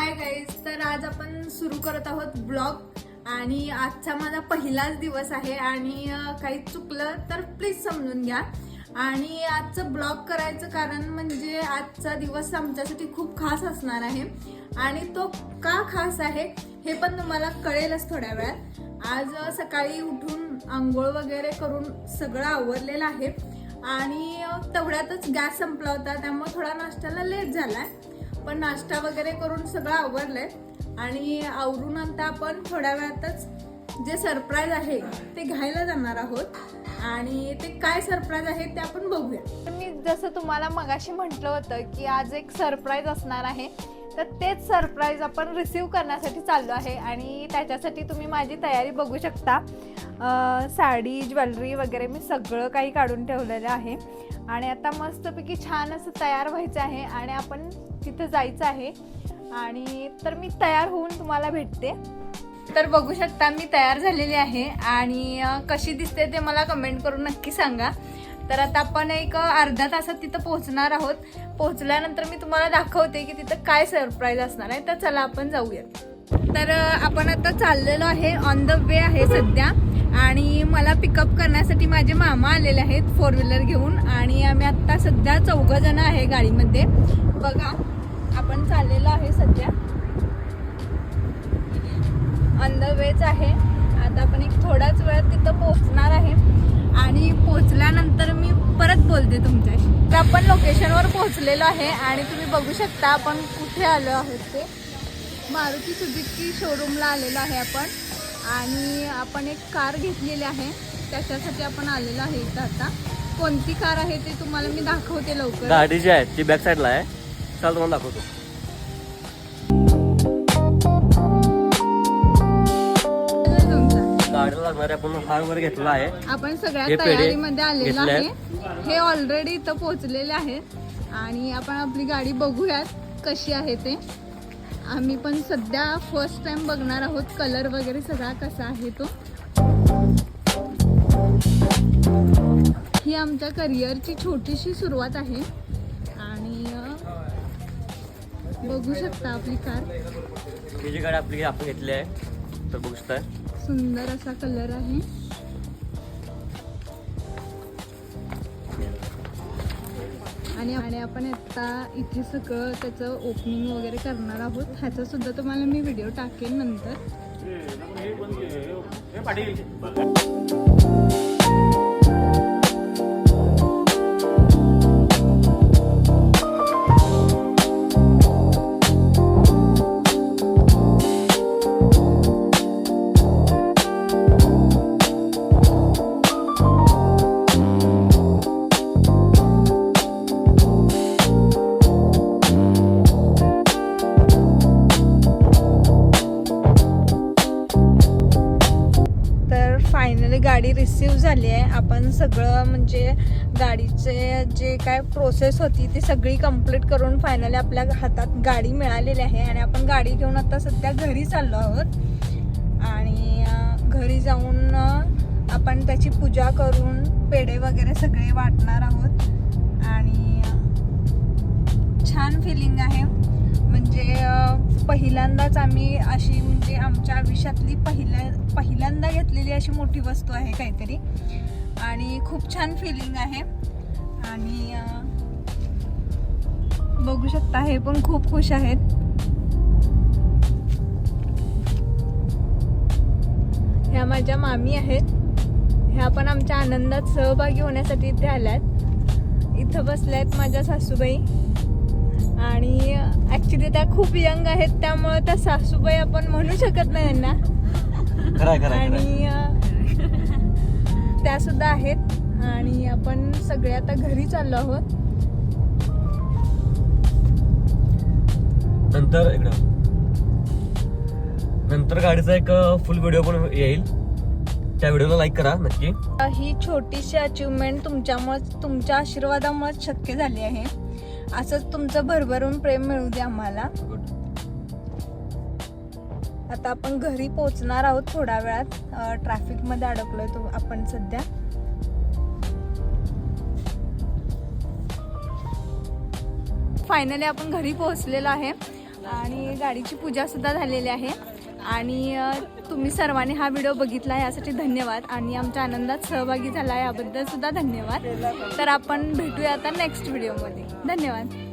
Hi guys, तर आज आपण सुरू करत आहोत ब्लॉग आणि आजचा माझा पहिलाच दिवस आहे आणि काही चुकलं तर प्लीज समजून घ्या. आणि आजचं ब्लॉग करायचं कारण म्हणजे आजचा दिवस आमच्यासाठी खूप खास असणार आहे आणि तो का खास आहे हे पण तुम्हाला कळेलच थोड्या वेळात. आज सकाळी उठून आंघोळ वगैरे करून सगळं आवरलेलं आहे आणि तेवढ्यातच गॅस संपला होता, त्यामुळे थोडा नाश्त्याला लेट झालाय. पण नाश्ता वगैरे करून सगळं आवरलंय आणि आवरून आता आपण थोड्या वेळातच जे सरप्राईज आहे ते घ्यायला जाणार आहोत आणि ते काय सरप्राईज आहे ते आपण बघूया. मी जसं तुम्हाला मगाशी म्हटलं होतं की आज एक सरप्राईज असणार आहे, तर तेच सरप्राईज आपण रिसीव करण्यासाठी चाललो आहे आणि त्याच्यासाठी तुम्ही माझी तयारी बघू शकता. साडी, ज्वेलरी वगैरे मी सगळं काही काढून ठेवलेलं आहे आणि आता मस्तपैकी छान असं तयार व्हायचं आहे आणि आपण तिथं जायचं आहे. आणि तर मी तयार होऊन तुम्हाला भेटते. तर बघू शकता मी तयार झालेली आहे आणि कशी दिसते ते मला कमेंट करून नक्की सांगा. तर आता आपण एक अर्धा तासात तिथं पोहोचणार आहोत. पोहोचल्यानंतर मी तुम्हाला दाखवते की तिथं काय सरप्राईज असणार आहे. तर चला आपण जाऊयात. तर आपण आता चाललेलो आहे, ऑन द वे आहे सध्या आणि मला पिकअप करण्यासाठी माझे मामा आलेले आहेत 4 व्हीलर घेऊन आणि आम्ही आता सध्या 4 जण आहे गाडीमध्ये. बघा आपण चाललेलो आहे सध्या, ऑन द वेच आहे. आता आपण एक थोडाच वेळ तिथं पोहोचणार आहे आणि पोहोचल्यानंतर मी परत बोलते तुमच्याशी. तर आपण लोकेशनवर पोहोचलेलो आहे आणि तुम्ही बघू शकता आपण कुठे आलो आहोत. ते मारुती सुझुकी शोरूमला आलेलो आहे आपण आणि आपण एक कार घेतलेली आहे, त्याच्यासाठी आपण आलेलो आहे इथं. आता कोणती कार आहे ते तुम्हाला मी दाखवते लवकर. गाडी जी आहे ती बॅक साईडला आहे, चाल तुम्हाला दाखवतो. गाडीला लागणारे आपण हार वगैरे घेतला आहे. आपण सगळ्या तयारीमध्ये आलेलो आहे. हे ऑलरेडी इथं पोहोचलेले आहेत आणि आपण आपली गाडी बघूयात कशी आहे ते. आम्ही पण सध्या फर्स्ट टाइम बघणार आहोत कलर वगैरे सगळा कसा आहे तो. ही आमच्या करिअरची छोटीशी सुरुवात आहे आणि बघू शकता आपली कार. ही जी गाडी आपली आपण घेतली आहे तर बघू शकता, सुंदर असा कलर आहे. आणि आपण आता इथे सगळं त्याचं ओपनिंग वगैरे करणार आहोत. ह्याचा सुद्धा तुम्हाला मी व्हिडिओ टाकेन नंतर. फायनली गाडी रिसीव झाली आहे. आपण सगळं म्हणजे गाडीचे जे काय प्रोसेस होती ती सगळी कंप्लीट करून फायनली आपल्या हातात गाडी मिळालेली आहे आणि आपण गाडी घेऊन आता सध्या घरी चाललो आहोत. आणि घरी जाऊन आपण त्याची पूजा करून पेढे वगैरे सगळे वाटणार आहोत आणि छान फिलिंग आहे. म्हणजे पहिल्यांदाच आम्ही अशी म्हणजे आमच्या आयुष्यातली पहिल्यांदा घेतलेली अशी मोठी वस्तू आहे काहीतरी आणि खूप छान फिलिंग आहे. आणि बघू शकता हे पण खूप खुश आहेत. ह्या माझ्या मामी आहेत, ह्या पण आमच्या आनंदात सहभागी होण्यासाठी इथे आल्यात. इथं बसल्यात माझ्या सासूबाई आणि ऍक्च्युली त्या खूप यंग आहेत त्यामुळे त्या सासूबाई आपण म्हणू शकत नाही यांना. आणि त्या सुद्धा आहेत आणि आपण सगळे आता घरी चाललो आहोत. नंतर गाडीचा एक फुल व्हिडिओ पण येईल, त्या व्हिडिओला लाईक करा नक्की. ही छोटीशी अचिव्हमेंट तुमच्या आशीर्वादामुळे शक्य झाली आहे. असंच तुमचं भरभरून प्रेम मिळू दे आम्हाला. आता आपण घरी पोहोचणार आहोत थोड्या वेळात. ट्रॅफिक मध्ये अडकलोय आपण सध्या. फायनली आपण घरी पोहोचलेलो आहे आणि गाडीची पूजा सुद्धा झालेली आहे. आणि तुम्ही सर्वांनी हा व्हिडिओ बघितला यासाठी धन्यवाद आणि आमच्या आनंदात सहभागी झाला याबद्दल सुद्धा धन्यवाद. तर आपण भेटूया आता नेक्स्ट व्हिडिओमध्ये. धन्यवाद.